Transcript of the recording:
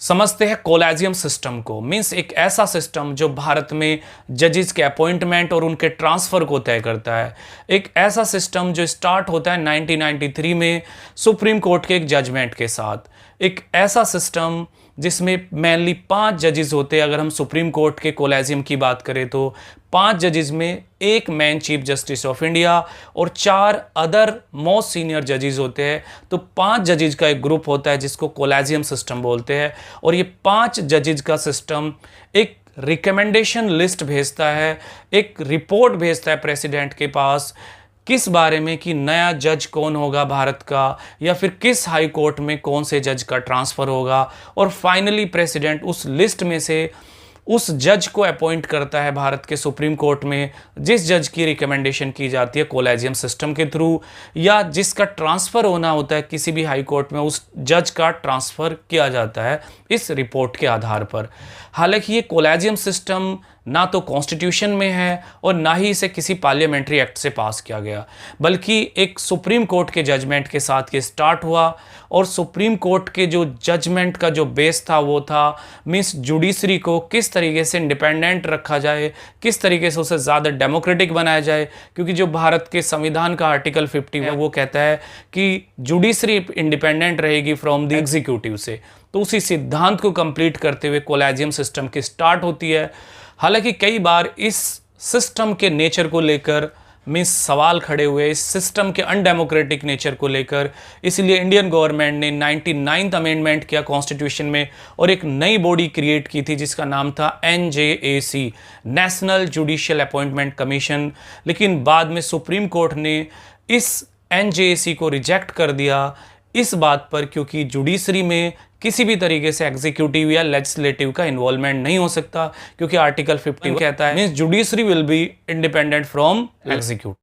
समझते हैं collegium system को। मींस एक ऐसा सिस्टम जो भारत में जजेस के अपॉइंटमेंट और उनके ट्रांसफ़र को तय करता है। एक ऐसा सिस्टम जो स्टार्ट होता है 1993 में सुप्रीम कोर्ट के एक जजमेंट के साथ। एक ऐसा सिस्टम जिसमें मेनली 5 जजेस होते हैं। अगर हम सुप्रीम कोर्ट के कोलेजियम की बात करें तो 5 जजेस में एक man chief justice of India और 4 अदर मोस्ट सीनियर जजेस होते हैं। तो 5 जजेस का एक ग्रुप होता है जिसको कोलेजियम सिस्टम बोलते हैं। और ये 5 जजेस का सिस्टम एक रिकमेंडेशन लिस्ट भेजता है, एक रिपोर्ट भेजता है प्रेसिडेंट के पास किस बारे में कि नया जज कौन होगा भारत का, या फिर किस हाई कोर्ट में कौन से जज का ट्रांसफ़र होगा। और फाइनली प्रेसिडेंट उस लिस्ट में से उस जज को अपॉइंट करता है भारत के सुप्रीम कोर्ट में, जिस जज की रिकमेंडेशन की जाती है कोलेजियम सिस्टम के थ्रू, या जिसका ट्रांसफ़र होना होता है किसी भी हाई कोर्ट में, उस जज का ट्रांसफ़र किया जाता है इस रिपोर्ट के आधार पर। हालांकि ये कोलेजियम सिस्टम ना तो कॉन्स्टिट्यूशन में है और ना ही इसे किसी पार्लियामेंट्री एक्ट से पास किया गया, बल्कि एक सुप्रीम कोर्ट के जजमेंट के साथ ये स्टार्ट हुआ। और सुप्रीम कोर्ट के जो जजमेंट का जो बेस था वो था मींस जुडिशरी को किस तरीके से इंडिपेंडेंट रखा जाए, किस तरीके से उसे ज़्यादा डेमोक्रेटिक बनाया जाए। क्योंकि जो भारत के संविधान का आर्टिकल 50 है वो कहता है कि जुडिशरी इंडिपेंडेंट रहेगी फ्रॉम द एग्जीक्यूटिव से। तो उसी सिद्धांत को कंप्लीट करते हुए कोलेजियम सिस्टम की स्टार्ट होती है। हालांकि कई बार इस सिस्टम के नेचर को लेकर मीन्स सवाल खड़े हुए, इस सिस्टम के अनडेमोक्रेटिक नेचर को लेकर। इसलिए इंडियन गवर्नमेंट ने 99th अमेंडमेंट किया कॉन्स्टिट्यूशन में और एक नई बॉडी क्रिएट की थी जिसका नाम था NJAC, national judicial appointment commission. लेकिन बाद में सुप्रीम कोर्ट ने इस NJAC को रिजेक्ट कर दिया इस बात पर क्योंकि जुडिशरी में किसी भी तरीके से एग्जीक्यूटिव या लेजिस्लेटिव का इन्वॉल्वमेंट नहीं हो सकता, क्योंकि आर्टिकल 50 कहता है means judiciary will be independent from executive.